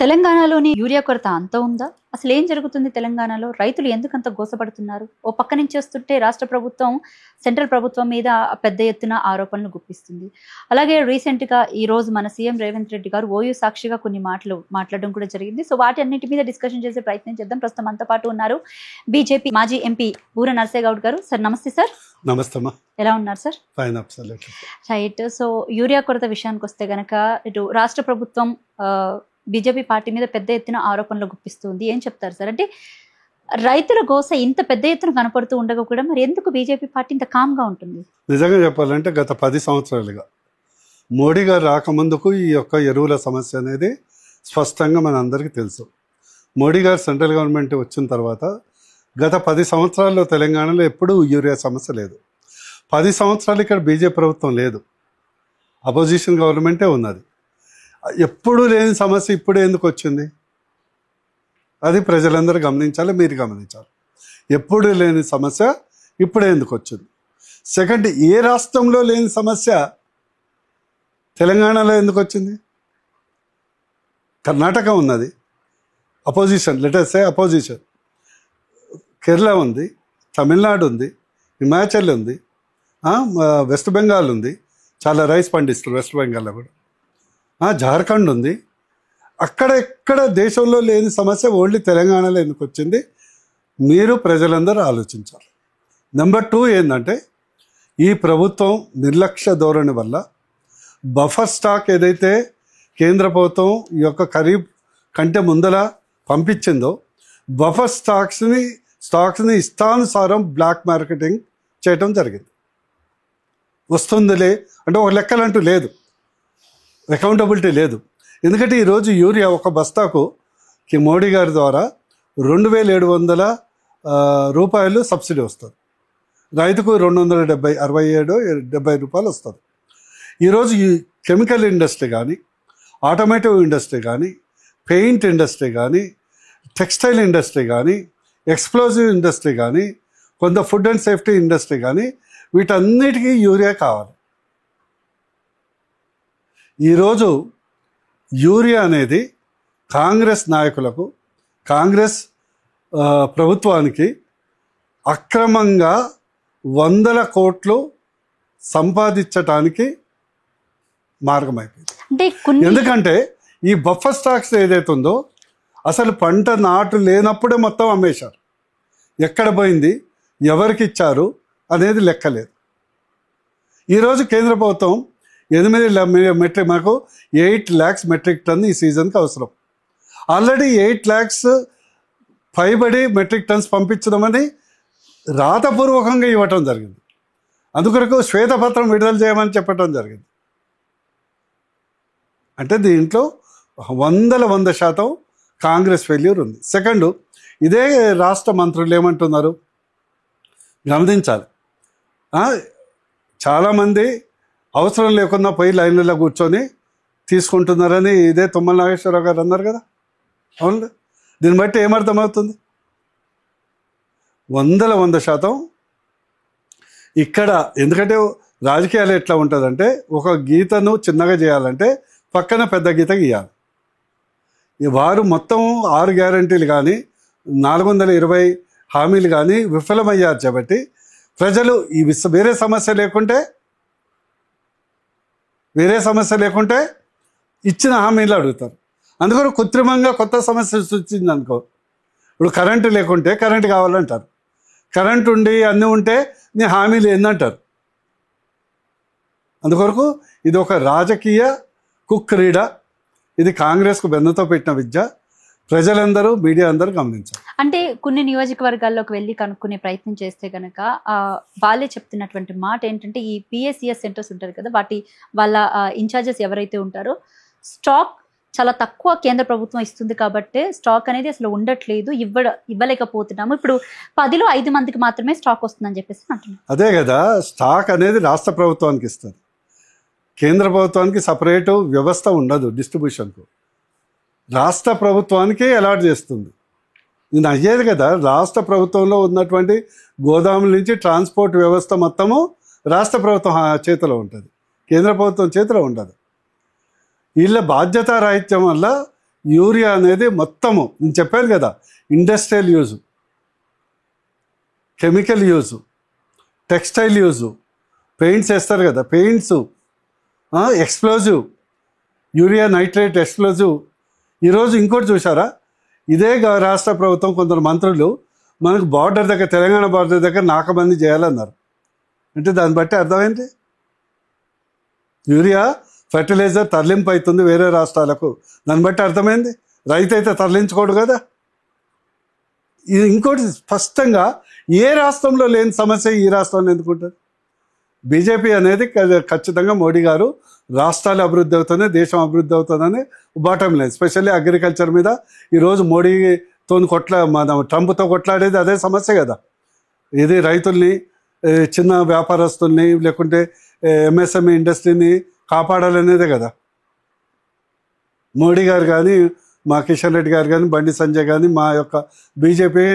తెలంగాణలోని యూరియా కొరత అంత ఉందా? అసలు ఏం జరుగుతుంది తెలంగాణలో? రైతులు ఎందుకంత గోసపడుతున్నారు? ఓ పక్క నుంచి వస్తుంటే రాష్ట్ర ప్రభుత్వం సెంట్రల్ ప్రభుత్వం మీద పెద్ద ఎత్తున ఆరోపణలు గుప్పిస్తుంది. అలాగే రీసెంట్‌గా ఈ రోజు మన సీఎం రేవంత్ రెడ్డి గారు ఓయూ సాక్షిగా కొన్ని మాటలు మాట్లాడడం కూడా జరిగింది. సో వాటి అన్నిటి మీద డిస్కషన్ చేసే ప్రయత్నం చేద్దాం. ప్రస్తుతం మనతో పాటు ఉన్నారు బీజేపీ మాజీ ఎంపీ బూర నర్సయ్య గౌడ్ గారు. సార్ నమస్తే సార్. నమస్తే అమ్మా. ఎలా ఉన్నారు sir? Fine, absolutely right. So urea కొరత విషయానికి వస్తే గనక ఇటు రాష్ట్ర ప్రభుత్వం బీజేపీ పార్టీ మీద పెద్ద ఎత్తున ఆరోపణలు గుప్పిస్తుంది. ఏం చెప్తారు సార్? అంటే రైతుల గోస ఇంత పెద్ద ఎత్తున కనపడుతూ ఉండగా కూడా మరి ఎందుకు బీజేపీ పార్టీ ఇంత కామ్గా ఉంటుంది? నిజంగా చెప్పాలంటే గత 10 సంవత్సరాలుగా మోడీ గారు రాకముందుకు ఈ యొక్క ఎరువుల సమస్య అనేది స్పష్టంగా మన అందరికీ తెలుసు. మోడీ గారు సెంట్రల్ గవర్నమెంట్ వచ్చిన తర్వాత గత 10 సంవత్సరాల్లో తెలంగాణలో ఎప్పుడూ యూరియా సమస్య లేదు. 10 సంవత్సరాలు ఇక్కడ బీజేపీ ప్రభుత్వం లేదు, అపోజిషన్ గవర్నమెంటే ఉన్నది. ఎప్పుడు లేని సమస్య ఇప్పుడే ఎందుకు వచ్చింది? అది ప్రజలందరూ గమనించాలి, మీరు గమనించాలి. ఎప్పుడు లేని సమస్య ఇప్పుడే ఎందుకు వచ్చింది? సెకండ్, ఏ రాష్ట్రంలో లేని సమస్య తెలంగాణలో ఎందుకు వచ్చింది? కర్ణాటక ఉన్నది, అపోజిషన్, లెటర్ సే అపోజిషన్. కేరళ ఉంది, తమిళనాడు ఉంది, హిమాచల్ ఉంది, వెస్ట్ బెంగాల్ ఉంది, చాలా రైస్ పండిస్తారు వెస్ట్ బెంగాల్లో కూడా, జార్ఖండ్ ఉంది. అక్కడ ఎక్కడ దేశంలో లేని సమస్య ఓన్లీ తెలంగాణలో ఎందుకు వచ్చింది? మీరు ప్రజలందరూ ఆలోచించాలి. నెంబర్ 2 ఏంటంటే, ఈ ప్రభుత్వం నిర్లక్ష్య ధోరణి వల్ల బఫర్ స్టాక్ ఏదైతే కేంద్ర ప్రభుత్వం ఈ యొక్క ఖరీఫ్ కంటే ముందర పంపించిందో, బఫర్ స్టాక్స్ని ఇష్టానుసారం బ్లాక్ మార్కెటింగ్ చేయటం జరిగింది. వస్తుందిలే అంటే ఒక లెక్కలంటూ లేదు, అకౌంటబిలిటీ లేదు. ఎందుకంటే ఈరోజు యూరియా ఒక బస్తాకు మోడీ గారి ద్వారా 2700 రూపాయలు సబ్సిడీ వస్తుంది. రైతుకు 267 రూపాయలు వస్తుంది. ఈరోజు ఈ కెమికల్ ఇండస్ట్రీ కానీ, ఆటోమేటివ్ ఇండస్ట్రీ కానీ, పెయింట్ ఇండస్ట్రీ కానీ, టెక్స్టైల్ ఇండస్ట్రీ కానీ, ఎక్స్ప్లోజివ్ ఇండస్ట్రీ కానీ, కొంత ఫుడ్ అండ్ సేఫ్టీ ఇండస్ట్రీ కానీ, వీటన్నిటికీ యూరియా కావాలి. ఈరోజు యూరియా అనేది కాంగ్రెస్ నాయకులకు, కాంగ్రెస్ ప్రభుత్వానికి అక్రమంగా 100 కోట్లు సంపాదించటానికి మార్గమైపోయింది. ఎందుకంటే ఈ బఫర్ స్టాక్స్ ఏదైతే ఉందో, అసలు పంట నాటు లేనప్పుడే మొత్తం అమ్మేశారు. ఎక్కడ పోయింది, ఎవరికి ఇచ్చారు అనేది లెక్కలేదు. ఈరోజు కేంద్ర ప్రభుత్వం 8 lakhs మెట్రిక్ టన్ ఈ సీజన్కి అవసరం. ఆల్రెడీ 8 lakhs పైబడి మెట్రిక్ టన్స్ పంపించడమని రాతపూర్వకంగా ఇవ్వటం జరిగింది. అందుకొరకు శ్వేతపత్రం విడుదల చేయమని చెప్పటం జరిగింది. అంటే దీంట్లో 100% కాంగ్రెస్ ఫెయిల్యూర్ ఉంది. సెకండ్, ఇదే రాష్ట్ర మంత్రులు ఏమంటున్నారు గమనించాలి. చాలామంది అవసరం లేకుండా పోయి లైన్లలో కూర్చొని తీసుకుంటున్నారని ఇదే తుమ్మల నాగేశ్వరరావు గారు అన్నారు కదా. అవును, దీన్ని బట్టి ఏమర్థమవుతుంది? 100% ఇక్కడ. ఎందుకంటే రాజకీయాలు ఎట్లా ఉంటుందంటే, ఒక గీతను చిన్నగా చేయాలంటే పక్కన పెద్ద గీత గీయాలి. వారు మొత్తం 6 గ్యారంటీలు కానీ 420 హామీలు కానీ విఫలమయ్యారు. కాబట్టి ప్రజలు వేరే సమస్య లేకుంటే ఇచ్చిన హామీలు అడుగుతారు. అందుకని కృత్రిమంగా కొత్త సమస్య సృష్టించింది అనుకో. ఇప్పుడు కరెంటు లేకుంటే కరెంటు కావాలంటారు, కరెంటు ఉండి అన్నీ ఉంటే నీ హామీలు ఏందంటారు. అందుకొరకు ఇది ఒక రాజకీయ కుక్రీడ. ఇది కాంగ్రెస్కు బెన్నుతో పెట్టిన విద్య. ప్రజలందరూ, మీడియా అందరూ గమనించారు. అంటే కొన్ని నియోజకవర్గాల్లోకి వెళ్ళి కనుక్కునే ప్రయత్నం చేస్తే కనుక వాళ్ళే చెప్తున్నటువంటి మాట ఏంటంటే, ఈ పిఎస్సిఎస్ సెంటర్స్ ఉంటారు కదా, వాళ్ళ ఇన్ఛార్జెస్ ఎవరైతే ఉంటారో స్టాక్ చాలా తక్కువ కేంద్ర ప్రభుత్వం ఇస్తుంది కాబట్టి స్టాక్ అనేది అసలు ఉండట్లేదు, ఇవ్వలేకపోతున్నాము. ఇప్పుడు 10లో 5 మందికి మాత్రమే స్టాక్ వస్తుందని చెప్పేసి అంటున్నారు. అదే కదా, స్టాక్ అనేది రాష్ట్ర ప్రభుత్వానికి ఇస్తుంది. కేంద్ర ప్రభుత్వానికి సపరేటు వ్యవస్థ ఉండదు. డిస్ట్రిబ్యూషన్కు రాష్ట్ర ప్రభుత్వానికి అలాట్ చేస్తుంది. నేను అయ్యేది కదా, రాష్ట్ర ప్రభుత్వంలో ఉన్నటువంటి గోదాముల నుంచి ట్రాన్స్పోర్ట్ వ్యవస్థ మొత్తము రాష్ట్ర ప్రభుత్వం చేతిలో ఉంటుంది, కేంద్ర ప్రభుత్వం చేతిలో ఉండదు. వీళ్ళ బాధ్యతారాహిత్యం వల్ల యూరియా అనేది మొత్తము నేను చెప్పాను కదా, industrial use, chemical use, textile use, paints వేస్తారు కదా, paints, explosive, urea nitrate explosive. ఈరోజు ఇంకోటి చూసారా, ఇదే రాష్ట్ర ప్రభుత్వం కొందరు మంత్రులు మనకు బార్డర్ దగ్గర, తెలంగాణ బార్డర్ దగ్గర నాకబందీ చేయాలన్నారు. అంటే దాన్ని బట్టి అర్థమైంది, యూరియా ఫర్టిలైజర్ తరలింపు అవుతుంది వేరే రాష్ట్రాలకు. దాన్ని బట్టి అర్థమైంది రైతు అయితే తరలించుకోడు కదా. ఇది ఇంకోటి స్పష్టంగా ఏ రాష్ట్రంలో లేని సమస్య ఈ రాష్ట్రంలో ఎందుకుంటుంది? బీజేపీ అనేది ఖచ్చితంగా మోడీ గారు రాష్ట్రాలు అభివృద్ధి అవుతుంది, దేశం అభివృద్ధి అవుతుందని బాటం లేదు. ఎస్పెషల్లీ అగ్రికల్చర్ మీద ఈరోజు మోడీతో మన ట్రంప్తో కొట్లాడేది అదే సమస్య కదా. ఇది రైతుల్ని, చిన్న వ్యాపారస్తుల్ని, లేకుంటే ఎంఎస్ఎంఈ ఇండస్ట్రీని కాపాడాలనేదే కదా. మోడీ గారు కానీ, మా కిషన్ రెడ్డి గారు కానీ, బండి సంజయ్ కానీ, మా యొక్క బీజేపీ,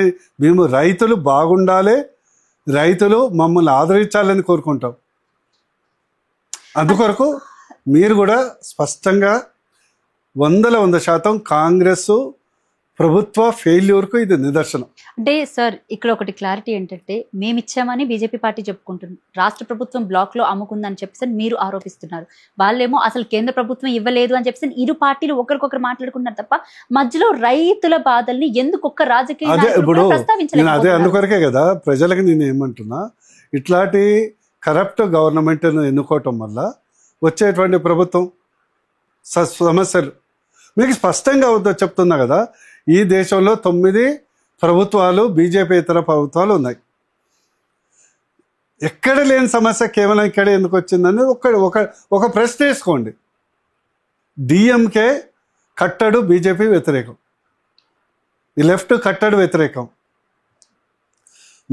మేము రైతులు బాగుండాలి, రైతులు మమ్మల్ని ఆదరించాలని కోరుకుంటాం. అందుకొరకు మీరు కూడా స్పష్టంగా 100% కాంగ్రెస్ ప్రభుత్వ ఫెయిల్యూర్కు ఇది నిదర్శనం. అంటే సార్ ఇక్కడ ఒకటి క్లారిటీ ఏంటంటే, మేము ఇచ్చామని బీజేపీ పార్టీ చెప్పుకుంటుంది, రాష్ట్ర ప్రభుత్వం బ్లాక్ లో అమ్ముకుందని చెప్పేసి మీరు ఆరోపిస్తున్నారు. వాళ్ళేమో అసలు కేంద్ర ప్రభుత్వం ఇవ్వలేదు అని చెప్పేసి ఇరు పార్టీలు ఒకరికొకరు మాట్లాడుకున్నారు తప్ప మధ్యలో రైతుల బాధల్ని ఎందుకు ఒక్క రాజకీయ ఇప్పుడు నేను అదే ప్రస్తావించలేదు. అందుకొరకే కదా ప్రజలకు నేను ఏమంటున్నా, ఇట్లాంటి కరప్ట్ గవర్నమెంట్ను ఎన్నుకోవటం వల్ల వచ్చేటువంటి ప్రభుత్వం సమస్యలు మీకు స్పష్టంగా చెప్తున్నా కదా. ఈ దేశంలో 9 ప్రభుత్వాలు బీజేపీ ఇతర ప్రభుత్వాలు ఉన్నాయి. ఎక్కడ లేని సమస్య కేవలం ఇక్కడ ఎందుకు వచ్చిందని ఒక ప్రశ్న వేసుకోండి. డిఎంకే కట్టడు బీజేపీ వ్యతిరేకం, ఈ లెఫ్ట్ కట్టడు వ్యతిరేకం,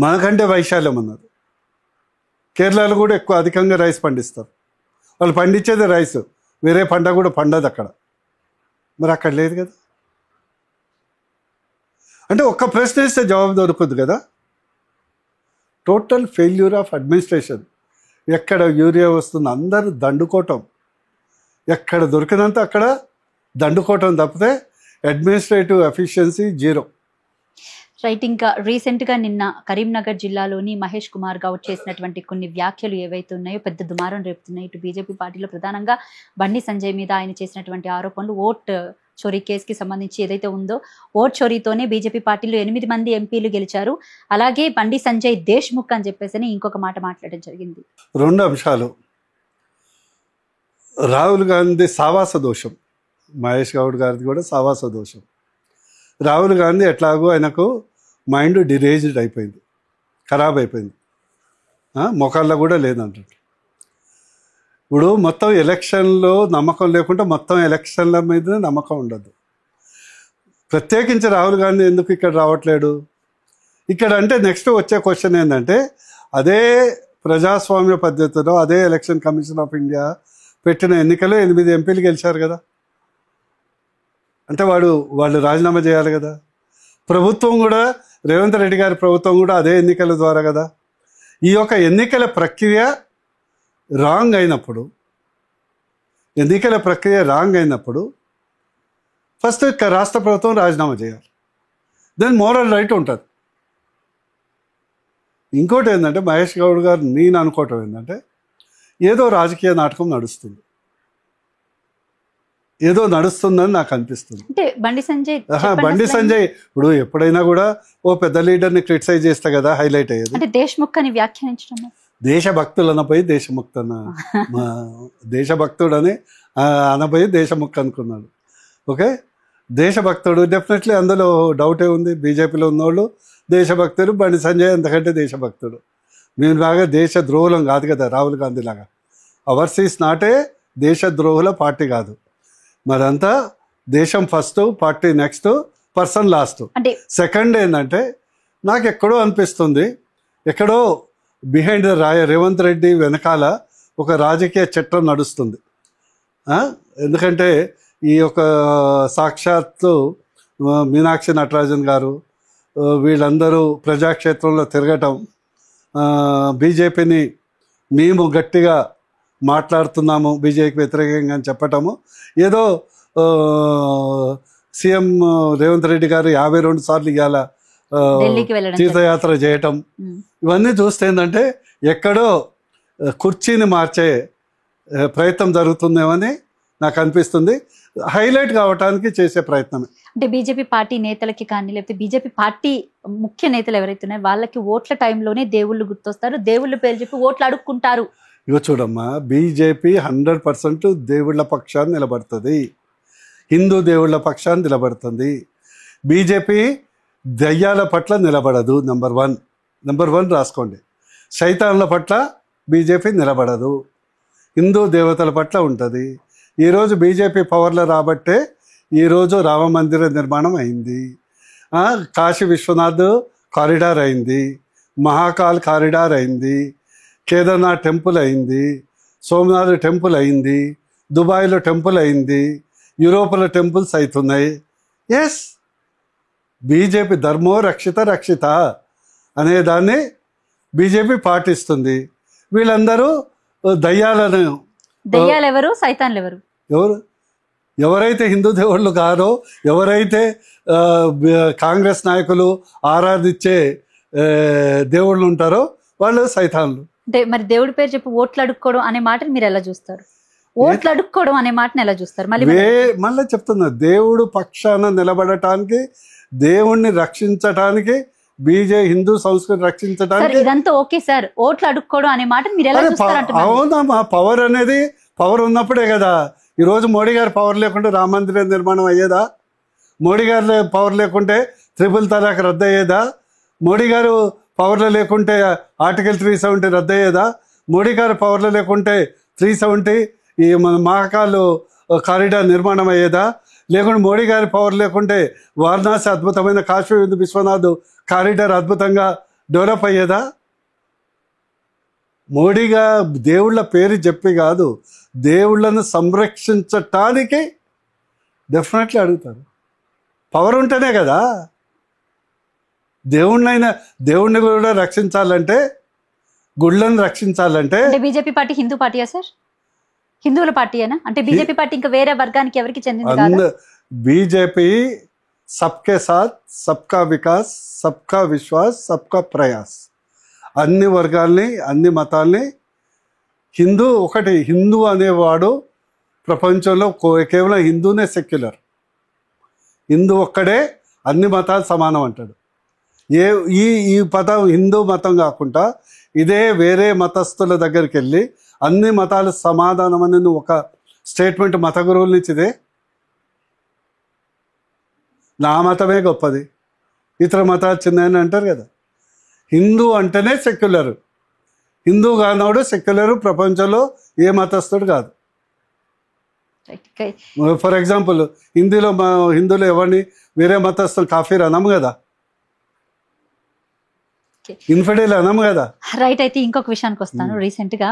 మనకంటే వైశాల్యం ఉన్నది. కేరళలో కూడా ఎక్కువ అధికంగా రైస్ పండిస్తారు. వాళ్ళు పండించేది రైస్, వేరే పంట కూడా పండదు అక్కడ. మరి అక్కడ లేదు కదా. అంటే ఒక్క ప్రశ్న వేస్తే జవాబు దొరకదు కదా. Total failure of administration. ఎక్కడ యూరియా వస్తుంది అందరూ దండుకోవటం, ఎక్కడ దొరికినంత అక్కడ దండుకోవటం తప్పితే అడ్మినిస్ట్రేటివ్ ఎఫిషియన్సీ జీరో. రైట్. ఇంకా రీసెంట్గా నిన్న కరీంనగర్ జిల్లాలోని మహేష్ కుమార్ గౌడ్ చేసినటువంటి కొన్ని వ్యాఖ్యలు ఏవైతే ఉన్నాయో పెద్ద దుమారం రేపుతున్నాయి. ఇటు బీజేపీ పార్టీలో ప్రధానంగా బండి సంజయ్ మీద ఆయన చేసినటువంటి ఆరోపణలు, ఓట్ చోరీ కేసుకి సంబంధించి ఏదైతే ఉందో, ఓట్ చోరీతోనే బీజేపీ పార్టీలో 8 మంది ఎంపీలు గెలిచారు. అలాగే బండి సంజయ్ దేశ్ముఖ్ అని చెప్పేసి ఇంకొక మాట మాట్లాడడం జరిగింది. 2 అంశాలు. రాహుల్ గాంధీ సావాస దోషం, మహేష్ గౌడ్ గారిది కూడా సావాస దోషం. రాహుల్ గాంధీ ఎట్లాగో ఆయనకు మైండ్ డిరేజ్డ్ అయిపోయింది, ఖరాబ్ అయిపోయింది, మొఖాల్లో కూడా లేదంటాడు. ఇప్పుడు మొత్తం ఎలక్షన్లో నమ్మకం లేకుండా మొత్తం ఎలక్షన్ల మీద నమ్మకం ఉండదు. ప్రత్యేకించి రాహుల్ గాంధీ ఎందుకు ఇక్కడ రావట్లేడు ఇక్కడ అంటే నెక్స్ట్ వచ్చే క్వశ్చన్ ఏంటంటే, అదే ప్రజాస్వామ్య పద్ధతిలో అదే ఎలక్షన్ కమిషన్ ఆఫ్ ఇండియా పెట్టిన ఎన్నికలో 8 ఎంపీలు గెలిచారు కదా. అంటే వాళ్ళు రాజీనామా చేయాలి కదా. ప్రభుత్వం కూడా రేవంత్ రెడ్డి గారి ప్రభుత్వం కూడా అదే ఎన్నికల ద్వారా కదా. ఈ యొక్క ఎన్నికల ప్రక్రియ రాంగ్ అయినప్పుడు ఫస్ట్ రాష్ట్ర ప్రభుత్వం రాజీనామా చేయాలి, దెన్ మోరల్ రైట్ ఉంటుంది. ఇంకోటి ఏంటంటే, మహేష్ గౌడ్ గారు నేను అనుకోవటం ఏంటంటే, ఏదో రాజకీయ నాటకం నడుస్తుంది, ఏదో నడుస్తుందని నాకు అనిపిస్తుంది. అంటే బండి సంజయ్ ఇప్పుడు ఎప్పుడైనా కూడా ఓ పెద్ద లీడర్ని క్రిటిసైజ్ చేస్తే కదా హైలైట్ అయ్యేది. అంటే దేశ్ముఖ్ అని వ్యాఖ్యానించడం, దేశభక్తులు అనపోయి దేశముక్త దేశభక్తుడని అనపోయి దేశముక్త అనుకున్నాడు. ఓకే, దేశభక్తుడు డెఫినెట్లీ, అందులో డౌటే ఉంది. బీజేపీలో ఉన్నోళ్ళు దేశభక్తులు, బండి సంజయ్ అంతకంటే దేశభక్తుడు. మేము లాగా దేశ ద్రోహులం కాదు కదా, రాహుల్ గాంధీ లాగా. అవర్స్ ఈస్ నాట్ ఏ దేశద్రోహుల పార్టీ కాదు. మరంతా దేశం first, party next, person last. Second ఏంటంటే, నాకు ఎక్కడో అనిపిస్తుంది, ఎక్కడో బిహైండ్ రేవంత్ రెడ్డి వెనకాల ఒక రాజకీయ చట్టం నడుస్తుంది. ఎందుకంటే ఈ యొక్క సాక్షాత్తు మీనాక్షి నటరాజన్ గారు వీళ్ళందరూ ప్రజాక్షేత్రంలో తిరగటం, బీజేపీని మేము గట్టిగా మాట్లాడుతున్నాము బీజేపీకి వ్యతిరేకంగా అని చెప్పటము, ఏదో సీఎం రేవంత్ రెడ్డి గారు 52 సార్లు ఇవాళ ఢిల్లీకి వెళ్ళడం తీర్థయాత్ర చేయటం, ఇవన్నీ చూస్తే ఏంటంటే ఎక్కడో కుర్చీని మార్చే ప్రయత్నం జరుగుతుందేమని నాకు అనిపిస్తుంది. హైలైట్ కావటానికి చేసే ప్రయత్నమే. అంటే బీజేపీ పార్టీ నేతలకి కానీ లేకపోతే బీజేపీ పార్టీ ముఖ్య నేతలు ఎవరైతే ఉన్నారో వాళ్ళకి ఓట్ల టైంలోనే దేవుళ్ళు గుర్తొస్తారు, దేవుళ్ళ పేరు చెప్పి ఓట్లు అడుక్కుంటారు. ఇగో చూడమ్మా, బీజేపీ 100% దేవుళ్ళ పక్షాన్ని నిలబడుతుంది, హిందూ దేవుళ్ళ పక్షాన్ని నిలబడుతుంది. బీజేపీ దయ్యాల పట్ల నిలబడదు. నెంబర్ వన్ రాసుకోండి. శైతాన్ల పట్ల బీజేపీ నిలబడదు, హిందూ దేవతల పట్ల ఉంటుంది. ఈరోజు బీజేపీ పవర్లో రాబట్టే ఈరోజు రామ మందిర నిర్మాణం అయింది, కాశీ విశ్వనాథ్ కారిడార్ అయింది, మహాకాల్ కారిడార్ అయింది, కేదార్నాథ్ టెంపుల్ అయింది, సోమనాథ్ టెంపుల్ అయింది, దుబాయ్లో టెంపుల్ అయింది, యూరోప్లో టెంపుల్స్ అవుతున్నాయి. ఎస్, బీజేపీ ధర్మో రక్షిత అనేదాన్ని బీజేపీ పాటిస్తుంది. వీళ్ళందరూ దయ్యాలను, ఎవరు సైతాన్లు ఎవరైతే హిందూ దేవుళ్ళు కారో, ఎవరైతే కాంగ్రెస్ నాయకులు ఆరాధించే దేవుళ్ళు ఉంటారో వాళ్ళు సైతాన్లు. అంటే మరి దేవుడి పేరు చెప్పి ఓట్లు అడుక్కోవడం అనే మాటని మీరు ఎలా చూస్తారు? ఓట్లు అడుక్కోవడం అనే మాటని ఎలా చూస్తారు? మళ్ళీ చెప్తున్నా, దేవుడు పక్షాన నిలబడటానికి, దేవుణ్ణి రక్షించటానికి, హిందూ సంస్కృతి రక్షించడానికి ఇదంతా ఓకే సార్. ఓట్లు అడుక్కోవడం అనే మాట మీరు ఎలా చూస్తారు? అవునమ్మా, పవర్ అనేది పవర్ ఉన్నప్పుడే కదా. ఈరోజు మోడీ గారి పవర్ లేకుంటే రామ మందిర నిర్మాణం అయ్యేదా? మోడీ గారి పవర్ లేకుంటే త్రిపుల్ తలాక్ రద్దు అయ్యేదా? మోడీ గారు పవర్లో లేకుంటే ఆర్టికల్ 370 రద్దు అయ్యేదా? మోడీ గారి పవర్లో లేకుంటే 370 ఈ మన మహాకాల్ కారిడార్ నిర్మాణం అయ్యేదా? లేకుంటే మోడీ గారి పవర్ లేకుంటే వారణాసి అద్భుతమైన కాశీ విశ్వనాథ్ కారిడార్ అద్భుతంగా డెవలప్ అయ్యేదా? మోడీగా దేవుళ్ళ పేరు చెప్పి కాదు, దేవుళ్ళను సంరక్షించటానికి డెఫినెట్లీ అడుగుతారు. పవర్ ఉంటేనే కదా. దేవుణ్ణి కూడా రక్షించాలంటే, గుళ్ళను రక్షించాలంటే. బీజేపీ పార్టీ హిందూ పార్టీయా సార్? హిందువుల పార్టీయేనా? అంటే బీజేపీ పార్టీ ఇంకా వేరే వర్గానికి ఎవరికి చెందింది? బీజేపీ సబ్కే సాత్, సబ్కా వికాస్, సబ్కా విశ్వాస్, సబ్కా ప్రయాస్, అన్ని వర్గాల్ని, అన్ని మతాల్ని, హిందూ అనేవాడు ప్రపంచంలో కేవలం హిందూనే సెక్యులర్. హిందూ ఒక్కడే అన్ని మతాలు సమానం అంటాడు. ఈ పదం హిందూ మతం కాకుండా ఇదే వేరే మతస్థుల దగ్గరికి వెళ్ళి అన్ని మతాలు సమాధానం అని నువ్వు ఒక స్టేట్మెంట్ మత గురువుల నుంచిదే. నా మతమే గొప్పది, ఇతర మతాలు చిన్నని అంటారు కదా. హిందూ అంటేనే సెక్యులర్. హిందూ కానోడు సెక్యులర్ ప్రపంచంలో ఏ మతస్థుడు కాదు. ఫర్ ఎగ్జాంపుల్, హిందువులు ఎవరిని వేరే మతస్థులు కాఫీర్ అనము కదా, ఇన్ఫిడెల్ అనము కదా. రైట్. అయితే ఇంకొక విషయానికి వస్తాను. రీసెంట్ గా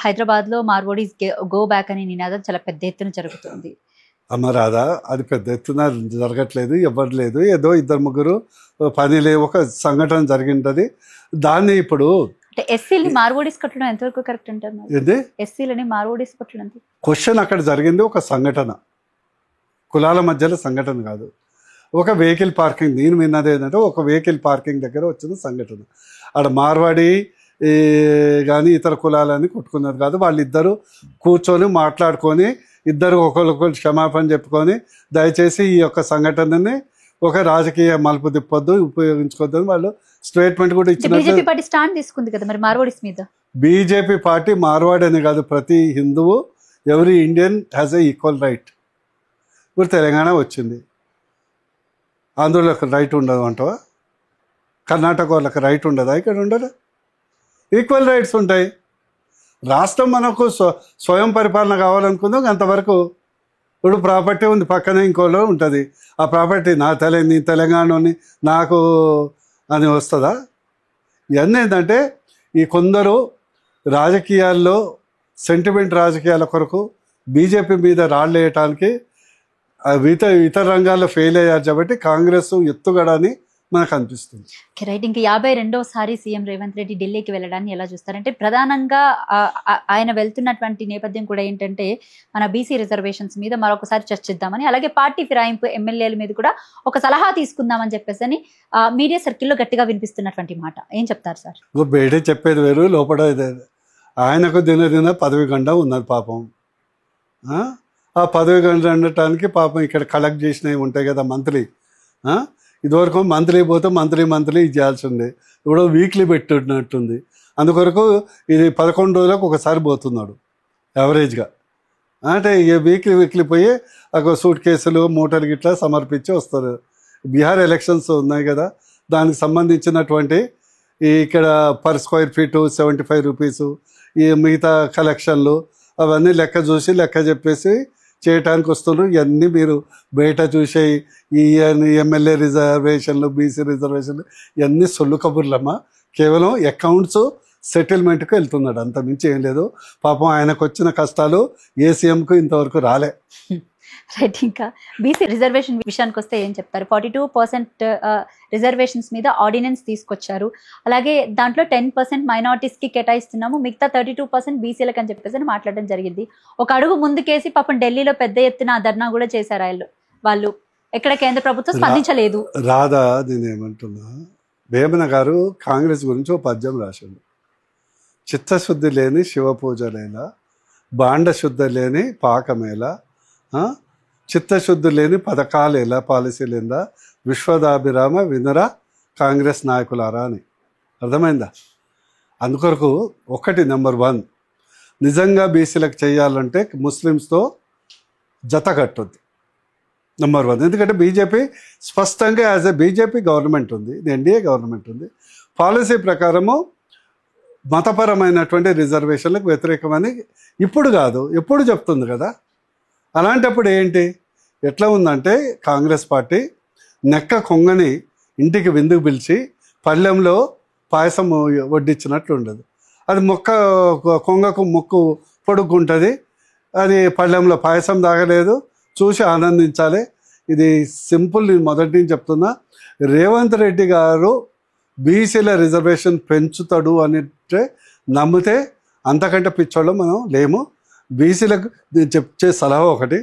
హైదరాబాద్ లో మార్వోడీస్ గో బ్యాక్ అనే నినాదం చాలా పెద్ద ఎత్తున జరుగుతుంది. అమరాదా అది పెద్ద ఎత్తున జరగట్లేదు, ఎవరు లేదు, ఏదో 2-3 పనిలే ఒక సంఘటన జరిగింటది. దాన్ని ఇప్పుడు ఎస్సీలని మార్వోడీస్ కట్టడం ఎంతవరకు కరెక్ట్ అంటారు? ఎస్సీలని మార్వోడీస్ కట్టడం క్వశ్చన్ అక్కడ జరిగింది ఒక సంఘటన, కులాల మధ్యలో సంఘటన కాదు. ఒక వెహికల్ పార్కింగ్, నేను విన్నది ఏంటంటే ఒక వెహికల్ పార్కింగ్ దగ్గర వచ్చిన సంఘటన. ఆడ మార్వాడి కానీ ఇతర కులాలని కొట్టుకున్నది కాదు. వాళ్ళిద్దరూ కూర్చొని మాట్లాడుకొని ఇద్దరు ఒకరికొకరు క్షమాపణ చెప్పుకొని దయచేసి ఈ యొక్క సంఘటనని ఒక రాజకీయ మలుపు తిప్పొద్దు, ఉపయోగించుకోవద్దని వాళ్ళు స్టేట్మెంట్ కూడా ఇచ్చిన. బీజేపీ పార్టీ స్టాండ్ తీసుకుంది కదా మరి మార్వాడీస్ మీద. బీజేపీ పార్టీ మార్వాడి అని కాదు, ప్రతి హిందువు, every Indian has a equal right. ఇప్పుడు తెలంగాణ వచ్చింది, ఆంధ్రులకు రైట్ ఉండదు అంటావా? కర్ణాటక వాళ్ళకి రైట్ ఉండదా? ఇక్కడ ఉండదా? ఈక్వల్ రైట్స్ ఉంటాయి. రాష్ట్రం మనకు స్వయం పరిపాలన కావాలనుకుందాం అంతవరకు. ఇప్పుడు ప్రాపర్టీ ఉంది, పక్కనే ఇంకోలో ఉంటుంది, ఆ ప్రాపర్టీ నీ తెలంగాణని నాకు అని వస్తుందా? ఇవన్నీ ఏంటంటే ఈ కొందరు రాజకీయాల్లో సెంటిమెంట్ రాజకీయాల కొరకు బీజేపీ మీద రాళ్ళు వేయటానికి ఇతర రంగాల్లో ఫెయిల్ అయ్యారు కాబట్టి కాంగ్రెస్ ఎత్తుగడని మనకు అనిపిస్తుంది. రైట్. ఇంకా 52వ సీఎం రేవంత్ రెడ్డి ఢిల్లీకి వెళ్ళడాన్ని ఎలా చూస్తారంటే ప్రధానంగా ఆయన వెళ్తున్నటువంటి నేపథ్యం కూడా ఏంటంటే మన బీసీ రిజర్వేషన్స్ మీద మరొకసారి చర్చిద్దామని, అలాగే పార్టీ ఫిరాయింపు ఎమ్మెల్యేల మీద కూడా ఒక సలహా తీసుకుందామని చెప్పేసి అని మీడియా సర్కిల్లో గట్టిగా వినిపిస్తున్నటువంటి మాట. ఏం చెప్తారు సార్? బయట చెప్పేది వేరు, లోపల ఆయనకు దినదిన పదవి గంట ఉన్నది పాపం. ఆ పదవి గంట ఉండటానికి పాపం ఇక్కడ కలెక్ట్ చేసినవి ఉంటాయి కదా మంత్లీ. ఇదివరకు మంత్లీ పోతే మంత్లీ ఇది చేయాల్సి ఉండే, ఇప్పుడు వీక్లీ పెట్టినట్టుంది. అందుకొరకు ఇది 11 రోజులకు ఒకసారి పోతున్నాడు యావరేజ్గా. అంటే ఇక వీక్లీ పోయి ఒక సూట్ కేసులు మూటలు గిట్లా సమర్పించి వస్తారు. బీహార్ ఎలక్షన్స్ ఉన్నాయి కదా, దానికి సంబంధించినటువంటి ఇక్కడ పర్ స్క్వేర్ ఫీటు 75 రూపీసు, ఈ మిగతా కలెక్షన్లు అవన్నీ లెక్క చెప్పేసి చేయటానికి వస్తున్నారు. ఇవన్నీ మీరు బయట చూసే ఈ ఎమ్మెల్యే రిజర్వేషన్లు, బీసీ రిజర్వేషన్లు ఇవన్నీ సొల్లు కబుర్లమ్మా. కేవలం అకౌంట్స్ సెటిల్మెంట్కి వెళ్తున్నాడు, అంత మించి ఏం లేదు. పాపం ఆయనకు వచ్చిన కష్టాలు ఏ సీఎంకు ఇంతవరకు రాలే. రైట్. ఇంకా బీసీ రిజర్వేషన్ విషయానికి వస్తే ఏం చెప్తారు? 42% రిజర్వేషన్స్ మీద ఆర్డినెన్స్ తీసుకొచ్చారు. అలాగే దాంట్లో 10% మైనారిటీస్కి కేటాయిస్తున్నాము, మిగతా 32% బీసీలకు అని చెప్పేసి మాట్లాడడం జరిగింది. ఒక అడుగు ముందుకేసి పాపం ఢిల్లీలో పెద్ద ఎత్తున ధర్నా కూడా చేశారు వాళ్ళు. ఎక్కడ కేంద్ర ప్రభుత్వం స్పందించలేదు. రాదా నేనేమంటున్నా, వేమన గారు కాంగ్రెస్ గురించి ఒక పద్యం రాశాడు. చిత్తశుద్ధి లేని శివ పూజలేలా, బాండశుద్ధి లేని పాకమేలా, చిత్తశుద్ధి లేని పథకాలేలా, పాలసీలేందా, విశ్వదాభిరామ వినరా కాంగ్రెస్ నాయకులారా అని. అర్థమైందా? అందుకొరకు ఒకటి నెంబర్ 1, నిజంగా బీసీలకు చేయాలంటే ముస్లిమ్స్తో జత కట్టొద్దు నెంబర్ 1. ఎందుకంటే బీజేపీ స్పష్టంగా యాజ్ ఎ బీజేపీ గవర్నమెంట్ ఉంది, ఎన్డీఏ గవర్నమెంట్ ఉంది, పాలసీ ప్రకారము మతపరమైనటువంటి రిజర్వేషన్లకు వ్యతిరేకమని ఇప్పుడు కాదు ఎప్పుడు చెప్తుంది కదా. అలాంటప్పుడు ఏంటి, ఎట్లా ఉందంటే కాంగ్రెస్ పార్టీ నెక్క కొంగని ఇంటికి విందుకు పిలిచి పళ్ళెంలో పాయసం వడ్డించినట్లు ఉండదు. అది కొంగకు ముక్కు పొడుక్కుంటుంది, అది పళ్ళెంలో పాయసం తాగలేదు, చూసి ఆనందించాలి. ఇది సింపుల్. నేను మొదటి నుంచి చెప్తున్నా, రేవంత్ రెడ్డి గారు బీసీల రిజర్వేషన్ పెంచుతాడు అంటే నమ్మితే అంతకంటే పిచ్చోళ్ళు మనం లేము. బీసీలకు చెప్పే సలహా ఒకటి,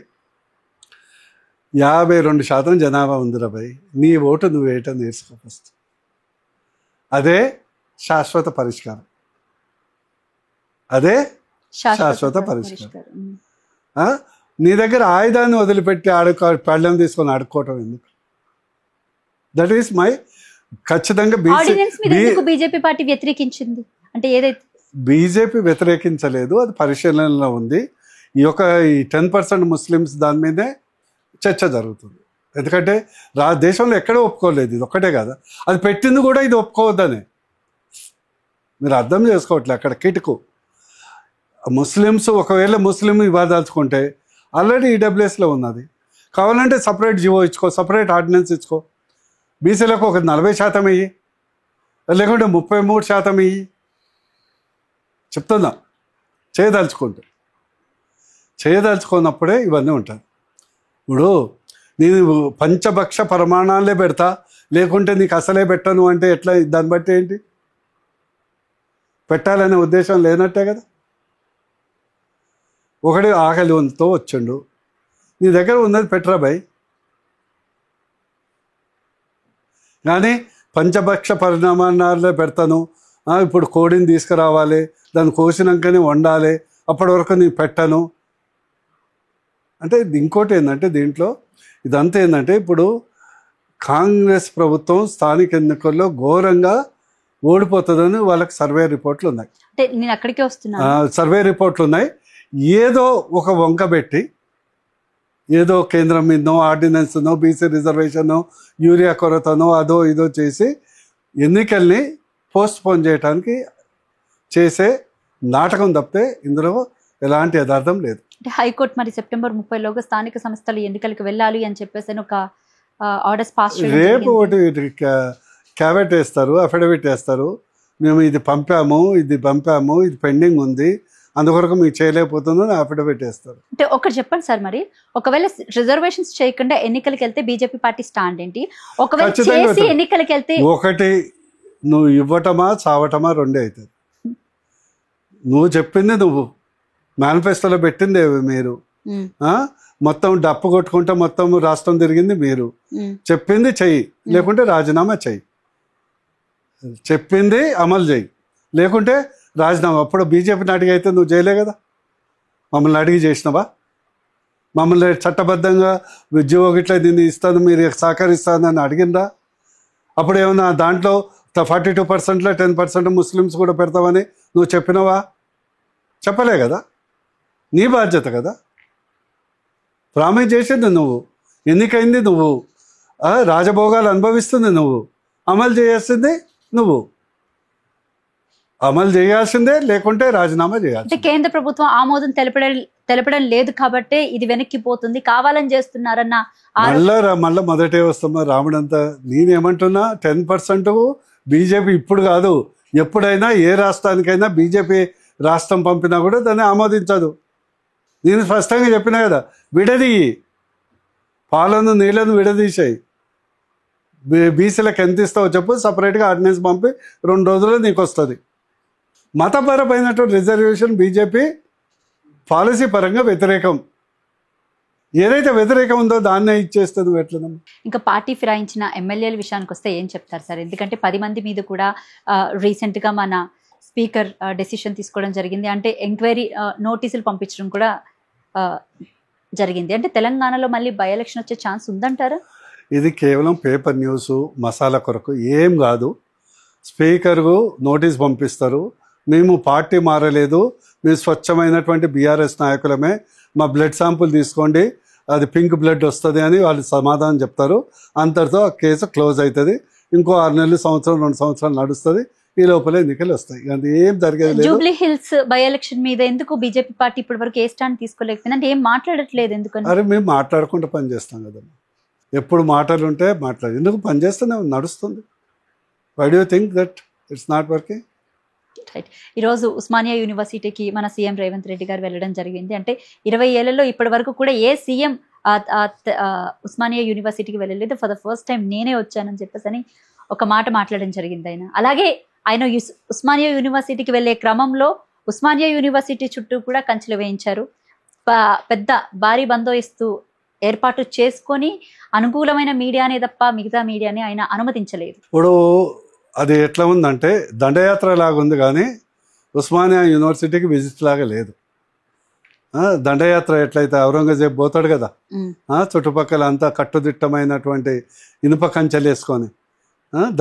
52% జనాభా ఉందిరా భయ్, నీ ఓటు నువ్వేయటం నేర్చుకో ఫస్ట్. అదే శాశ్వత పరిష్కారం, అదే శాశ్వత పరిష్కారం. నీ దగ్గర ఆయుధాన్ని వదిలిపెట్టి పళ్ళెం తీసుకొని ఆడుకోవటం ఎందుకు? దట్ ఈస్ మై ఖచ్చితంగా బీజేపీ పార్టీ వ్యతిరేకించింది అంటే ఏదైతే బీజేపీ వ్యతిరేకించలేదు, అది పరిశీలనలో ఉంది. ఈ 10% ముస్లిమ్స్ దాని మీదే చర్చ జరుగుతుంది. ఎందుకంటే దేశంలో ఎక్కడో ఒప్పుకోలేదు, ఇది ఒక్కటే కదా, అది పెట్టింది కూడా ఇది ఒప్పుకోవద్దని. మీరు అర్థం చేసుకోవట్లే అక్కడ కిటుకు. ముస్లిమ్స్ ఒకవేళ ముస్లిం ఇవ్వదలుచుకుంటే ఆల్రెడీ ఈడబ్ల్యూఎస్లో ఉన్నది, కావాలంటే సపరేట్ జివో ఇచ్చుకో, సపరేట్ ఆర్డినెన్స్ ఇచ్చుకో. బీసీలకు ఒక 40% ఇయ్యి, లేకుంటే 33% ఇయ్యి. చెప్తున్నా, చేయదలుచుకున్నప్పుడే ఇవన్నీ ఉంటాయి. ఇప్పుడు నేను పంచభక్ష ప్రమాణాలే పెడతా, లేకుంటే నీకు అసలే పెట్టను అంటే ఎట్లా? దాన్ని బట్టి ఏంటి, పెట్టాలనే ఉద్దేశం లేనట్టే కదా. ఒకటి ఆకలితో వచ్చిండు, నీ దగ్గర ఉన్నది పెట్టరా భయ్. కానీ పంచభక్ష పరిణామాలే పెడతాను, ఇప్పుడు కోడిని తీసుకురావాలి, దాన్ని కోసినాకనే వండాలి, అప్పటి వరకు నేను పెట్టను అంటే. ఇంకోటి ఏంటంటే దీంట్లో ఇదంతా ఏంటంటే, ఇప్పుడు కాంగ్రెస్ ప్రభుత్వం స్థానిక ఎన్నికల్లో ఘోరంగా ఓడిపోతుందని వాళ్ళకి సర్వే రిపోర్ట్లు ఉన్నాయి. నేను అక్కడికే వస్తున్నా, సర్వే రిపోర్ట్లు ఉన్నాయి. ఏదో ఒక వంక పెట్టి, ఏదో కేంద్రం మీదనో ఆర్డినెన్స్నో బీసీ రిజర్వేషనో యూరియా కొరతనో అదో ఇదో చేసి ఎన్నికల్ని పోస్ట్ పోన్ చేయడానికి చేసే నాటకం తప్పితే ఇందులో ఎలాంటి యథార్థం లేదు. అంటే హైకోర్టు మరి సెప్టెంబర్ 30లోగా స్థానిక సంస్థలు ఎన్నికలకు వెళ్ళాలి అని చెప్పేసి ఒక ఆర్డర్స్ పాస్ చేయడం. రేపు ఒకటి క్యాబెట్ వేస్తారు, అఫిడవిట్ వేస్తారు, మేము ఇది పంపాము ఇది పెండింగ్ ఉంది అందుకొరకు మీకు చేయలేకపోతుందని అఫిడవిట్ వేస్తారు. అంటే ఒకటి చెప్పండి సార్, మరి ఒకవేళ రిజర్వేషన్స్ చేయకుండా ఎన్నికలకు వెళ్తే బీజేపీ పార్టీ స్టాండ్ ఏంటి? ఒకవేళ చేసి ఎన్నికలకు వెళ్తే ఒకటి, నువ్వు ఇవ్వటమా చావటమా రెండే అవుతుంది. నువ్వు చెప్పింది, నువ్వు మేనిఫెస్టోలో పెట్టింది మీరు, మొత్తం డప్పు కొట్టుకుంటా మొత్తం రాష్ట్రం తిరిగింది మీరు, చెప్పింది చెయ్యి, లేకుంటే రాజీనామా చెయ్యి, చెప్పింది అమలు చెయ్యి, లేకుంటే రాజీనామా. అప్పుడు బీజేపీని అడిగి అయితే నువ్వు చేయలే కదా, మమ్మల్ని అడిగి చేసినావా? మమ్మల్ని చట్టబద్ధంగా ఉద్యోగం ఇట్లా దీన్ని ఇస్తాను మీరు సహకరిస్తానని అడిగిందా? అప్పుడు ఏమన్నా దాంట్లో 42%లో 10% ముస్లిమ్స్ కూడా పెడతామని నువ్వు చెప్పినవా? చెప్పలే కదా, నీ బాధ్యత కదా. ప్రామిస్ చేసింది నువ్వు, ఎన్నికైంది నువ్వు, రాజభోగాలు అనుభవిస్తుంది నువ్వు, అమలు చేయాల్సింది నువ్వు, అమలు చేయాల్సిందే, లేకుంటే రాజీనామా చేయాలి. అంటే కేంద్ర ప్రభుత్వం ఆమోదం తెలపడం లేదు కాబట్టి ఇది వెనక్కిపోతుంది, కావాలని చేస్తున్నారన్న మళ్ళా మొదటే వస్తామా రాముడంతా. నేనేమంటున్నా, 10% బీజేపీ ఇప్పుడు కాదు, ఎప్పుడైనా ఏ రాష్ట్రానికైనా బీజేపీ రాష్ట్రం పంపినా కూడా దాన్ని ఆమోదించదు. నేను స్పష్టంగా చెప్పినా కదా, విడదీయి, పాలను నీళ్ళను విడదీసాయి, బీసీలకు ఎంత ఇస్తావో చెప్పు, సపరేట్గా ఆర్డినెన్స్ పంపి 2 రోజుల్లో నీకు వస్తుంది. మతపరమైనటువంటి రిజర్వేషన్ బీజేపీ పాలసీ పరంగా వ్యతిరేకం. ఏదైతే వ్యతిరేకం ఉందో దాన్నే ఇచ్చేస్తుంది. ఎట్లనమ్మా? ఇంకా పార్టీ ఫిరాయించిన ఎమ్మెల్యేల విషయానికి వస్తే ఏం చెప్తారు సార్? ఎందుకంటే 10 మంది మీద కూడా రీసెంట్గా మన స్పీకర్ డెసిషన్ తీసుకోవడం జరిగింది. అంటే ఎంక్వైరీ నోటీసులు పంపించడం కూడా జరిగింది. అంటే తెలంగాణలో మళ్ళీ బై ఎలక్షన్ వచ్చే ఛాన్స్ ఉందంటారా? ఇది కేవలం పేపర్ న్యూస్, మసాలా కొరకు ఏం కాదు. స్పీకర్కు నోటీస్ పంపిస్తారు, మేము పార్టీ మారలేదు, మేము స్వచ్ఛమైనటువంటి బీఆర్ఎస్ నాయకులమే, మా బ్లడ్ శాంపుల్ తీసుకోండి, అది పింక్ బ్లడ్ వస్తుంది అని వాళ్ళు సమాధానం చెప్తారు. అంతటితో ఆ కేసు క్లోజ్ అవుతుంది. ఇంకో 6 నెలలు, సంవత్సరం, 2 సంవత్సరాలు నడుస్తుంది. ఈ లోపల ఎన్నికలు వస్తాయి. అది ఏం జరిగేది లేదు. జూబ్లీ హిల్స్ బై ఎలక్షన్ మీద ఎందుకు బీజేపీ పార్టీ ఇప్పటి వరకు ఏ స్టాండ్ తీసుకోలేకపోయింది? అంటే ఏం మాట్లాడట్లేదు ఎందుకని? అరే మేము మాట్లాడుకుంటూ పని చేస్తాం కదా, ఎప్పుడు మాటలు ఉంటే మాట్లాడు, ఎందుకు పని చేస్తూనే నడుస్తుంది. Why do you think that it's not working? Right. ఈరోజు ఉస్మానియా యూనివర్సిటీకి మన సీఎం రేవంత్ రెడ్డి గారు వెళ్ళడం జరిగింది. అంటే 20 ఏళ్లలో ఇప్పటి వరకు కూడా ఏ సీఎం ఉస్మానియా యూనివర్సిటీకి వెళ్ళలేదు. ఫర్ ద ఫస్ట్ టైం నేనే వచ్చానని చెప్పేసి ఒక మాట మాట్లాడడం జరిగింది ఆయన. అలాగే ఆయన ఉస్మానియా యూనివర్సిటీకి వెళ్ళే క్రమంలో ఉస్మానియా యూనివర్సిటీ చుట్టూ కూడా కంచెలు వేయించారు. పెద్ద భారీ బందోబస్తు ఏర్పాటు చేసుకొని అనుకూలమైన మీడియానే తప్ప మిగతా మీడియాని ఆయన అనుమతించలేదు. ఇప్పుడు అది ఎట్లా ఉందంటే దండయాత్ర లాగా ఉంది, కానీ ఉస్మానియా యూనివర్సిటీకి విజిట్ లాగా లేదు. దండయాత్ర ఎట్లయితే ఔరంగజేబ్ పోతాడు కదా, చుట్టుపక్కల అంతా కట్టుదిట్టమైనటువంటి ఇనుప కంచెలు వేసుకొని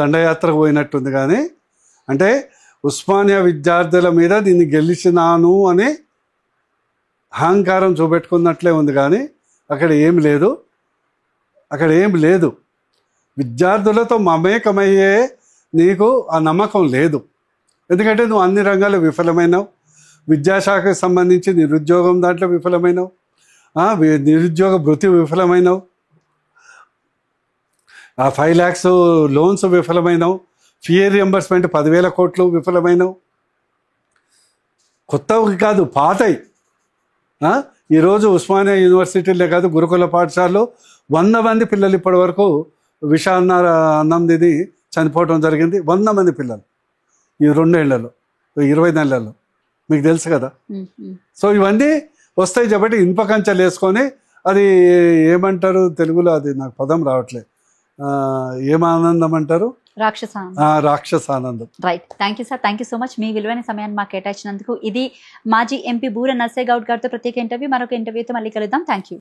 దండయాత్రకు పోయినట్టుంది. కానీ అంటే ఉస్మానియా విద్యార్థుల మీద దీన్ని గెలిచినాను అని అహంకారం చూపెట్టుకున్నట్లే ఉంది, కానీ అక్కడ ఏం లేదు. అక్కడ ఏం లేదు. విద్యార్థులతో మమేకమయ్యే నీకు ఆ నమ్మకం లేదు. ఎందుకంటే నువ్వు అన్ని రంగాల్లో విఫలమైనావు. విద్యాశాఖకు సంబంధించి నిరుద్యోగం దాంట్లో విఫలమైనావు, నిరుద్యోగ భృతి విఫలమైనావు, 5 lakhs లోన్స్ విఫలమైనావు, ఫీ రియంబర్స్మెంట్ 10,000 కోట్లు విఫలమైనావు. కొత్తవి కాదు, పాతయి. ఈరోజు ఉస్మానియా యూనివర్సిటీలే కాదు, గురుకుల పాఠశాలలో 100 మంది పిల్లలు ఇప్పటి వరకు అన్నం తిని చనిపోవడం జరిగింది. 100 మంది పిల్లలు ఈ 2 ఏళ్లలో, 20 నెలల్లో. మీకు తెలుసు కదా. సో ఇవన్నీ వస్తాయి కాబట్టి ఇనుప కంచెలు వేసుకొని, అది ఏమంటారు తెలుగులో, అది నాకు పదం రావట్లేదు, ఏం ఆనందం అంటారు, రాక్షసానందం. Right. Thank you sir, thank you so much. మీ విలువైన సమయాన్ని మాకు కేటాయించినందుకు. ఇది మాజీ ఎంపీ బూర నర్సేగౌడ్ గారితో ప్రత్యేక ఇంటర్వ్యూ. మరొక ఇంటర్వ్యూతో మళ్ళీ కలుద్దాం. Thank you.